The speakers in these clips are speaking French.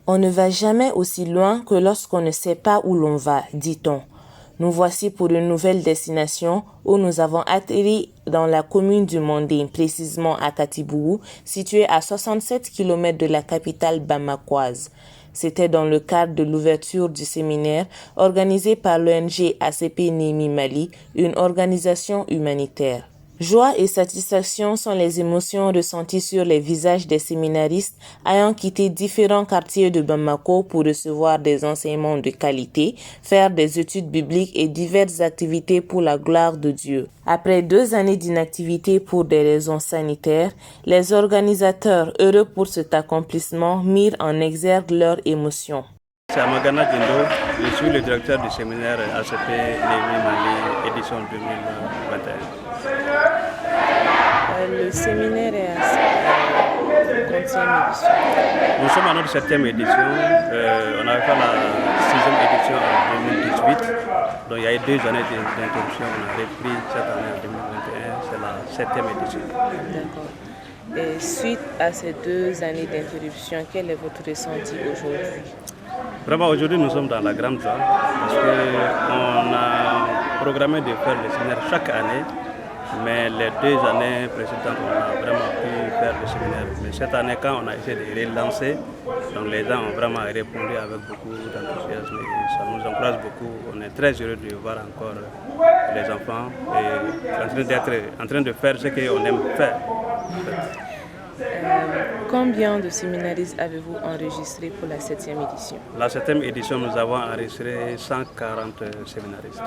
On ne va jamais aussi loin que lorsqu'on ne sait pas où l'on va, dit-on. Nous voici pour une nouvelle destination où nous avons atterri dans la commune du Mandé, précisément à Katibougou, située à 67 km de la capitale bamakoise. C'était dans le cadre de l'ouverture du séminaire organisé par l'ONG ACP Nimi Mali, une organisation humanitaire. Joie et satisfaction sont les émotions ressenties sur les visages des séminaristes ayant quitté différents quartiers de Bamako pour recevoir des enseignements de qualité, faire des études bibliques et diverses activités pour la gloire de Dieu. Après 2 années d'inactivité pour des raisons sanitaires, les organisateurs, heureux pour cet accomplissement, mirent en exergue leurs émotions. C'est Amagana Dindo, je suis le directeur du séminaire ACP Nimi Mali, édition 2021. Le séminaire est à combien d'édition? Nous sommes à notre 7e édition. On avait fait la 6e édition en 2018. Donc il y a eu 2 années d'interruption. On a repris cette année en 2021. C'est la 7e édition. D'accord. Et suite à ces 2 années d'interruption, quel est votre ressenti aujourd'hui? Vraiment, aujourd'hui, nous sommes dans la grande joie parce qu'on a programmé de faire le séminaire chaque année. Mais les 2 années précédentes, on a vraiment pu faire le séminaire. Mais cette année, quand on a essayé de relancer, donc les gens ont vraiment répondu avec beaucoup d'enthousiasme et ça nous encourage beaucoup. On est très heureux de voir encore les enfants et en train de faire ce qu'on aime faire. Combien de séminaristes avez-vous enregistré pour la 7e édition? La 7e édition, nous avons enregistré 140 séminaristes.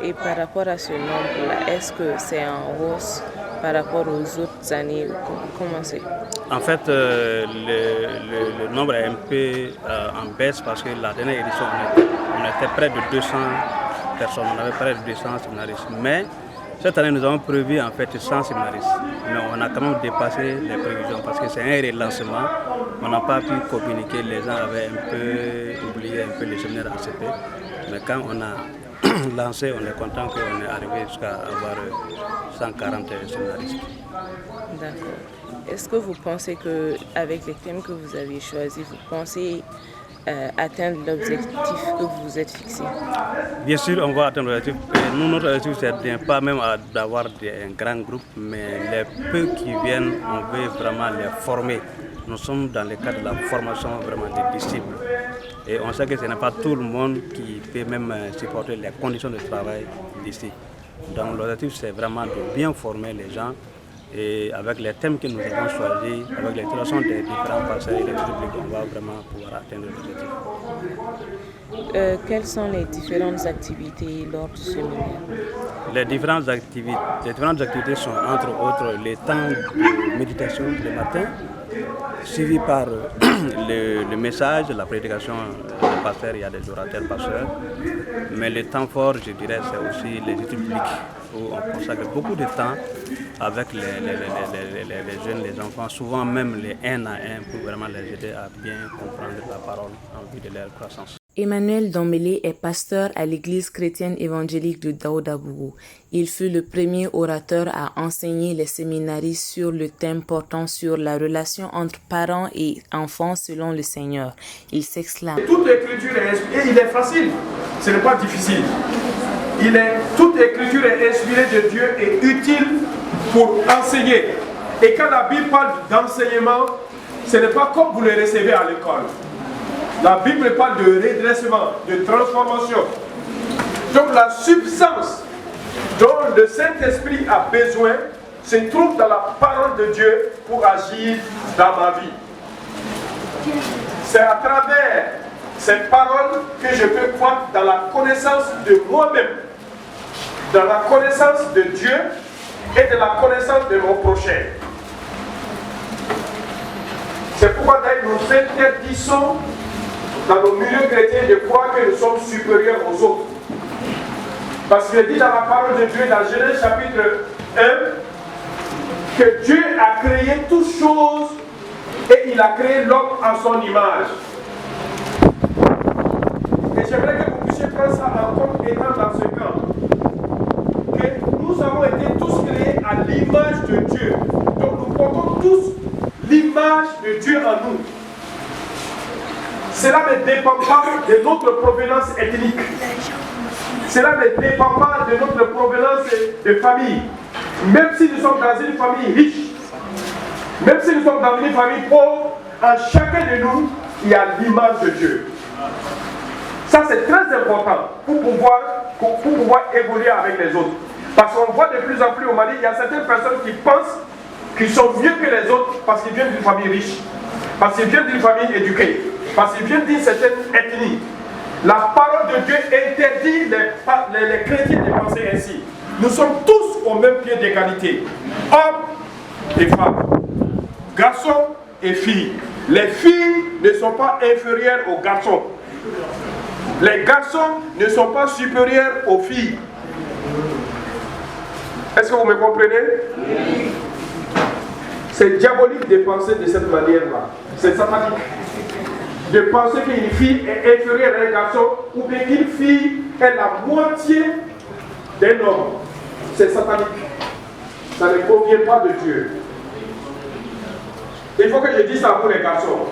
Et par rapport à ce nombre-là, est-ce que c'est en hausse par rapport aux autres années? Comment c'est? En fait, le nombre est un peu en baisse parce que la dernière édition, on était près de 200 personnes, on avait près de 200 séminaristes. Mais cette année, nous avons prévu en fait 100 séminaristes. Mais on a quand même dépassé les prévisions parce que c'est un relancement. On n'a pas pu communiquer, les gens avaient un peu oublié un peu les séminaires ACP. Mais quand on a lancé, on est content qu'on est arrivé jusqu'à avoir 140 séminaristes. D'accord. Est-ce que vous pensez qu'avec les thèmes que vous avez choisis, vous pensez atteindre l'objectif que vous vous êtes fixé? Bien sûr, on va atteindre l'objectif. Nous, notre objectif, c'est pas même d'avoir un grand groupe, mais les peu qui viennent, on veut vraiment les former. Nous sommes dans le cadre de la formation vraiment des disciples. Et on sait que ce n'est pas tout le monde qui peut même supporter les conditions de travail d'ici. Donc l'objectif, c'est vraiment de bien former les gens. Et avec les thèmes que nous avons choisis, avec l'extraction des différents pasteurs et les publics, on va vraiment pouvoir atteindre l'objectif. Quelles sont les différentes activités lors du séminaire? Les différentes activités sont entre autres les temps de méditation le matin, suivi par le message, la prédication des pasteurs, il y a des orateurs pasteurs. Mais le temps fort, je dirais, c'est aussi les études bibliques, où on consacre beaucoup de temps avec les jeunes, les enfants, souvent même les 1 à 1 pour vraiment les aider à bien comprendre la parole en vue de leur croissance. Emmanuel Dombélé est pasteur à l'église chrétienne évangélique de Daoudabougou. Il fut le premier orateur à enseigner les séminaristes sur le thème portant sur la relation entre parents et enfants selon le Seigneur. Il s'exclame. Toute écriture est inspirée, et il est facile, ce n'est pas difficile. Toute écriture est inspirée de Dieu et utile pour enseigner. Et quand la Bible parle d'enseignement, ce n'est pas comme vous le recevez à l'école. La Bible parle de redressement, de transformation. Donc la substance dont le Saint-Esprit a besoin se trouve dans la parole de Dieu pour agir dans ma vie. C'est à travers ces paroles que je peux croître dans la connaissance de moi-même, dans la connaissance de Dieu et de la connaissance de mon prochain. C'est pourquoi d'ailleurs nous interdisons dans nos milieux chrétiens de croire que nous sommes supérieurs aux autres. Parce qu'il est dit dans la parole de Dieu, dans Genèse chapitre 1, que Dieu a créé toutes choses et il a créé l'homme à son image. Et j'aimerais que vous puissiez prendre ça en compte étant dans ce camp. Que nous avons été tous créés à l'image de Dieu. Donc nous portons tous l'image de Dieu en nous. Cela ne dépend pas de notre provenance ethnique. Cela ne dépend pas de notre provenance de famille. Même si nous sommes dans une famille riche, même si nous sommes dans une famille pauvre, en chacun de nous, il y a l'image de Dieu. Ça, c'est très important pour pouvoir évoluer avec les autres. Parce qu'on voit de plus en plus au Mali, il y a certaines personnes qui pensent qu'ils sont mieux que les autres parce qu'ils viennent d'une famille riche, parce qu'ils viennent d'une famille éduquée, parce qu'ils viennent d'une certaine ethnie. La parole de Dieu interdit les chrétiens de penser ainsi. Nous sommes tous au même pied d'égalité, hommes et femmes, garçons et filles. Les filles ne sont pas inférieures aux garçons. Les garçons ne sont pas supérieurs aux filles. Est-ce que vous me comprenez? Oui. C'est diabolique de penser de cette manière-là. C'est satanique. De penser qu'une fille est inférieure à un garçon ou bien qu'une fille est la moitié d'un homme. C'est satanique. Ça ne convient pas de Dieu. Il faut que je dise ça pour les garçons.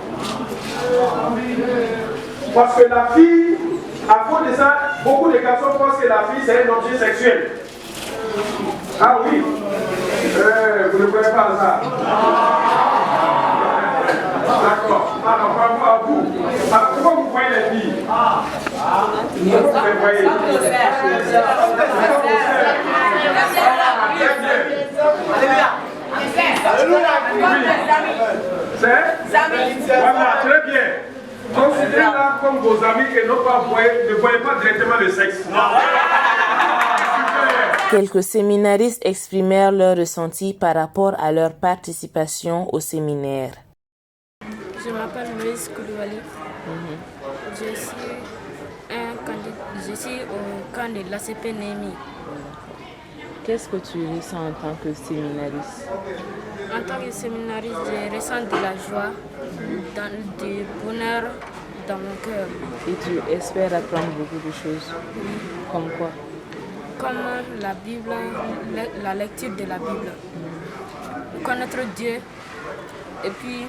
Parce que la fille, à cause de ça, beaucoup de garçons pensent que la fille c'est un objet sexuel. Ah oui, vous ne croyez pas à ça? D'accord. Alors, par rapport à vous, pourquoi vous croyez les filles? Pourquoi vous les croyez? Voilà, très bien. Considérez-la comme vos amis et non pas, ne voyez pas directement le sexe. Quelques séminaristes exprimèrent leur ressenti par rapport à leur participation au séminaire. Je m'appelle Moïse Koulibaly. Je suis au camp de l'ACP Némi. Qu'est-ce que tu ressens en tant que séminariste? En tant que séminariste, je ressens de la joie, du bonheur dans mon cœur. Et tu espères apprendre beaucoup de choses? Comme quoi? Comme la Bible, la lecture de la Bible. Connaître Dieu et puis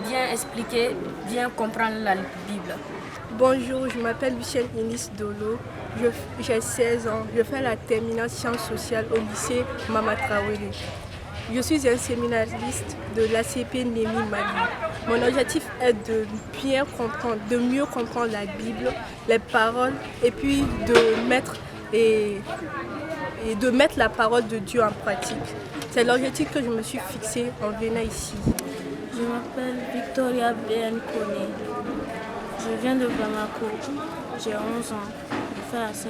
bien expliquer, bien comprendre la Bible. Bonjour, je m'appelle Lucienne Inis Dolo, j'ai 16 ans, je fais la terminale sciences sociales au lycée Mama Traoré. Je suis un séminariste de l'ACP Némi Mali. Mon objectif est de mieux comprendre la Bible, les paroles et puis de mettre la parole de Dieu en pratique. C'est l'objectif que je me suis fixé en venant ici. Je m'appelle Victoria Ben Kone. Je viens de Bamako. J'ai 11 ans. Je fais la 5e.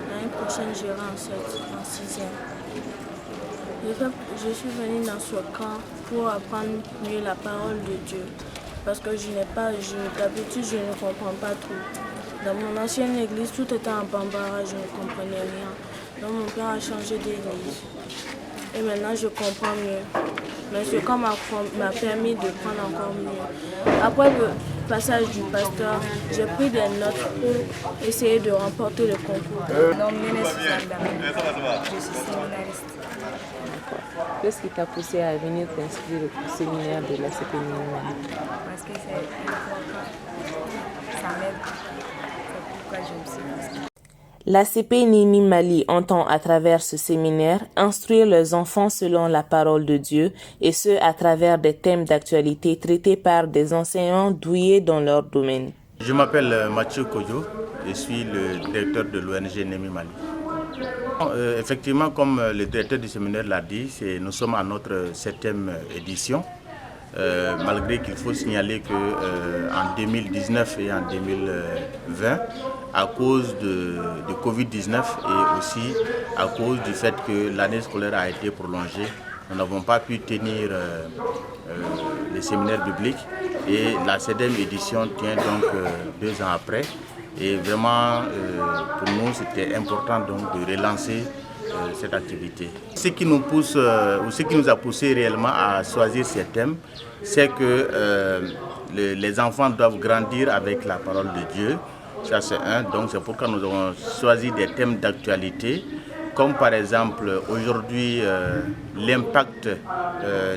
L'année prochaine, j'irai en 6e. Je suis venue dans ce camp pour apprendre mieux la parole de Dieu. Parce que d'habitude, je ne comprends pas tout. Dans mon ancienne église, tout était en bambara, je ne comprenais rien. Donc mon père a changé d'église. Et maintenant, je comprends mieux. Mais ce camp m'a permis de prendre encore mieux. Après le passage du pasteur, j'ai pris des notes pour essayer de remporter le concours. Non, je suis séminariste. Qu'est-ce qui t'a poussé à venir t'inscrire au séminaire de l'ACP Némi? Parce que c'est important. Ça m'aide. C'est pourquoi je me suis inscrite. L'ACP Némi Mali entend à travers ce séminaire instruire les enfants selon la parole de Dieu et ce à travers des thèmes d'actualité traités par des enseignants doués dans leur domaine. Je m'appelle Mathieu Kojo, je suis le directeur de l'ONG Némi Mali. Effectivement, comme le directeur du séminaire l'a dit, nous sommes à notre 7e édition. Malgré qu'il faut signaler qu'en 2019 et en 2020, à cause de Covid-19 et aussi à cause du fait que l'année scolaire a été prolongée, nous n'avons pas pu tenir les séminaires bibliques et la 7e édition tient donc 2 ans après. Et vraiment, pour nous, c'était important donc, de relancer cette activité. Ce qui nous pousse, ou ce qui nous a poussé réellement à choisir ces thèmes, c'est que les enfants doivent grandir avec la parole de Dieu. Ça, c'est un. Donc, c'est pourquoi nous avons choisi des thèmes d'actualité, comme par exemple aujourd'hui l'impact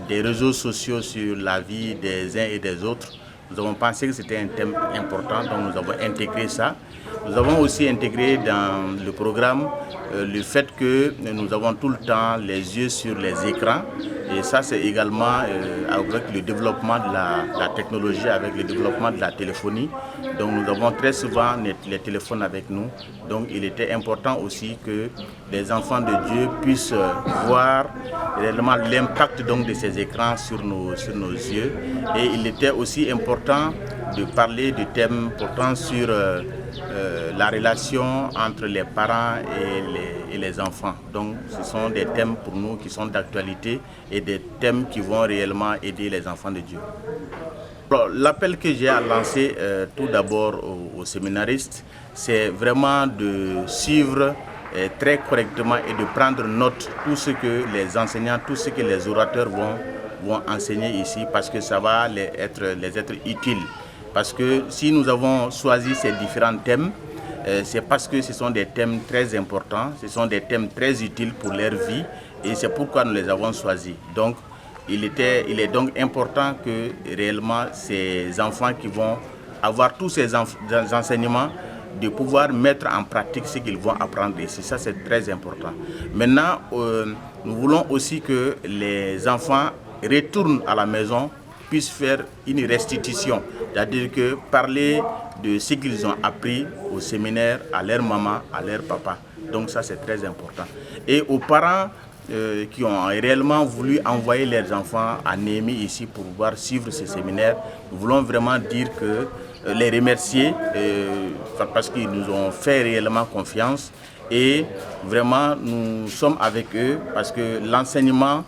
des réseaux sociaux sur la vie des uns et des autres. Nous avons pensé que c'était un thème important, donc nous avons intégré ça. Nous avons aussi intégré dans le programme le fait que nous avons tout le temps les yeux sur les écrans. Et ça, c'est également avec le développement de la technologie, avec le développement de la téléphonie. Donc nous avons très souvent les téléphones avec nous. Donc il était important aussi que les enfants de Dieu puissent voir réellement l'impact de ces écrans sur nos yeux. Et il était aussi important de parler de thèmes portant sur la relation entre les parents et les enfants. Donc ce sont des thèmes pour nous qui sont d'actualité et des thèmes qui vont réellement aider les enfants de Dieu. L'appel que j'ai à lancer tout d'abord aux séminaristes, c'est vraiment de suivre très correctement et de prendre note tout ce que les enseignants, tout ce que les orateurs vont enseigner ici, parce que ça va les être utiles. Parce que si nous avons choisi ces différents thèmes, c'est parce que ce sont des thèmes très importants, ce sont des thèmes très utiles pour leur vie et c'est pourquoi nous les avons choisis. Donc il est donc important que réellement ces enfants qui vont avoir tous ces enseignements, de pouvoir mettre en pratique ce qu'ils vont apprendre ici. Ça, c'est très important. Maintenant, nous voulons aussi que les enfants retournent à la maison, puissent faire une restitution, c'est-à-dire que parler de ce qu'ils ont appris au séminaire à leur maman, à leur papa. Donc ça, c'est très important. Et aux parents qui ont réellement voulu envoyer leurs enfants à Néhémie ici pour pouvoir suivre ce séminaire, nous voulons vraiment dire que les remercier parce qu'ils nous ont fait réellement confiance et vraiment nous sommes avec eux parce que l'enseignement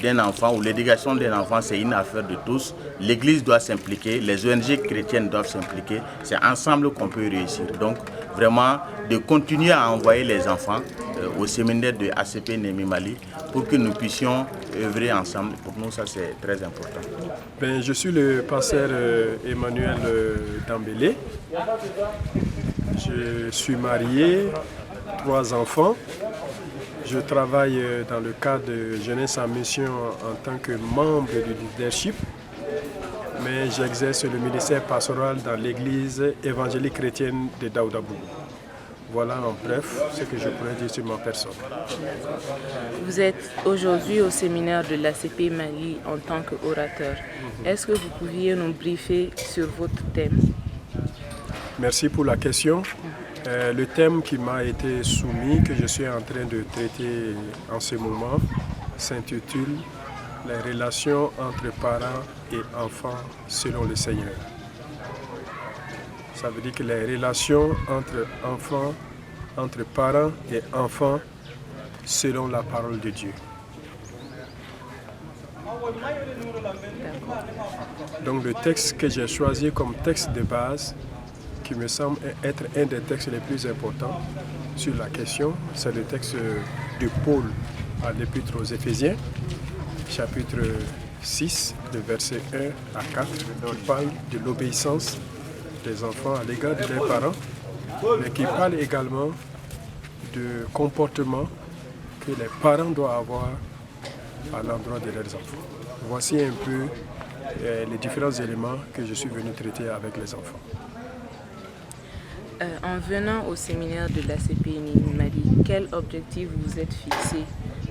d'un enfant ou l'éducation d'un enfant, c'est une affaire de tous. L'Église doit s'impliquer, les ONG chrétiennes doivent s'impliquer. C'est ensemble qu'on peut réussir. Donc, vraiment, de continuer à envoyer les enfants au séminaire de ACP Néhémie Mali pour que nous puissions œuvrer ensemble. Pour nous, ça, c'est très important. Je suis le pasteur Emmanuel Dambélé. Je suis marié, 3 enfants. Je travaille dans le cadre de Jeunesse en Mission en tant que membre du leadership, mais j'exerce le ministère pastoral dans l'église évangélique chrétienne de Daoudabougou. Voilà en bref ce que je pourrais dire sur ma personne. Vous êtes aujourd'hui au séminaire de l'ACP Mali en tant qu'orateur. Est-ce que vous pouviez nous briefer sur votre thème? Merci pour la question. Le thème qui m'a été soumis, que je suis en train de traiter en ce moment, s'intitule « Les relations entre parents et enfants selon le Seigneur ». Ça veut dire que les relations entre parents et enfants selon la parole de Dieu. Donc le texte que j'ai choisi comme texte de base, qui me semble être un des textes les plus importants sur la question, c'est le texte de Paul à l'Épître aux Éphésiens, chapitre 6, de versets 1 à 4, qui parle de l'obéissance des enfants à l'égard de leurs parents, mais qui parle également de comportement que les parents doivent avoir à l'endroit de leurs enfants. Voici un peu les différents éléments que je suis venu traiter avec les enfants. En venant au séminaire de l'ACP Néhémie Mali, quel objectif vous êtes fixé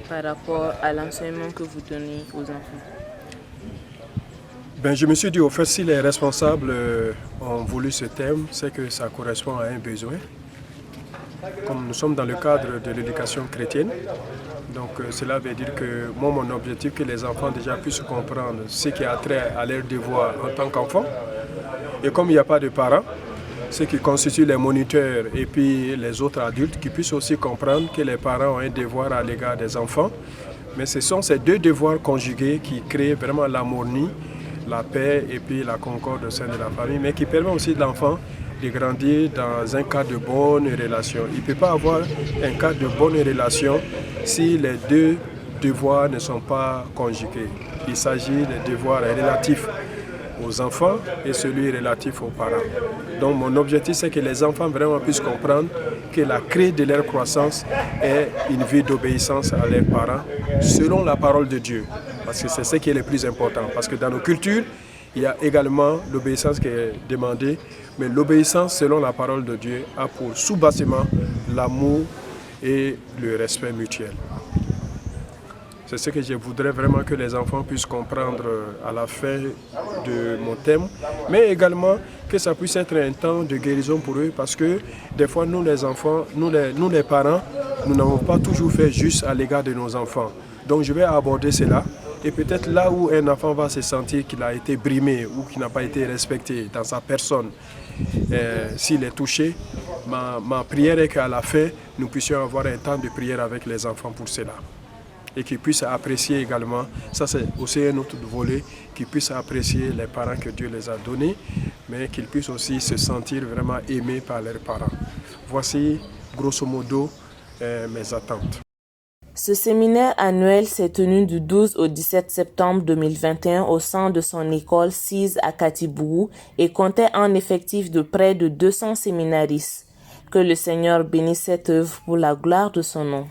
par rapport à l'enseignement que vous donnez aux enfants? Je me suis dit, au fait, si les responsables ont voulu ce thème, c'est que ça correspond à un besoin. Comme nous sommes dans le cadre de l'éducation chrétienne, donc cela veut dire que moi, mon objectif, que les enfants déjà puissent comprendre ce qui a trait à leurs devoirs en tant qu'enfants. Et comme il n'y a pas de parents, ceux qui constituent les moniteurs et puis les autres adultes qui puissent aussi comprendre que les parents ont un devoir à l'égard des enfants. Mais ce sont ces deux devoirs conjugués qui créent vraiment l'harmonie, la paix et puis la concorde au sein de la famille, mais qui permet aussi de l'enfant de grandir dans un cadre de bonne relation. Il ne peut pas avoir un cadre de bonne relation si les deux devoirs ne sont pas conjugués. Il s'agit des devoirs relatifs aux enfants et celui relatif aux parents. Donc mon objectif, c'est que les enfants vraiment puissent comprendre que la clé de leur croissance est une vie d'obéissance à leurs parents, selon la parole de Dieu. Parce que c'est ce qui est le plus important. Parce que dans nos cultures, il y a également l'obéissance qui est demandée, mais l'obéissance selon la parole de Dieu a pour sous-bassement l'amour et le respect mutuel. C'est ce que je voudrais vraiment que les enfants puissent comprendre à la fin de mon thème, mais également que ça puisse être un temps de guérison pour eux, parce que des fois, nous les enfants, nous les parents, nous n'avons pas toujours fait juste à l'égard de nos enfants. Donc je vais aborder cela, et peut-être là où un enfant va se sentir qu'il a été brimé ou qu'il n'a pas été respecté dans sa personne, s'il est touché, ma prière est qu'à la fin, nous puissions avoir un temps de prière avec les enfants pour cela. Et qu'ils puissent apprécier également, ça c'est aussi un autre volet, qu'ils puissent apprécier les parents que Dieu les a donnés, mais qu'ils puissent aussi se sentir vraiment aimés par leurs parents. Voici grosso modo mes attentes. Ce séminaire annuel s'est tenu du 12 au 17 septembre 2021 au sein de son école CIS à Katibougou et comptait un effectif de près de 200 séminaristes. Que le Seigneur bénisse cette œuvre pour la gloire de son nom.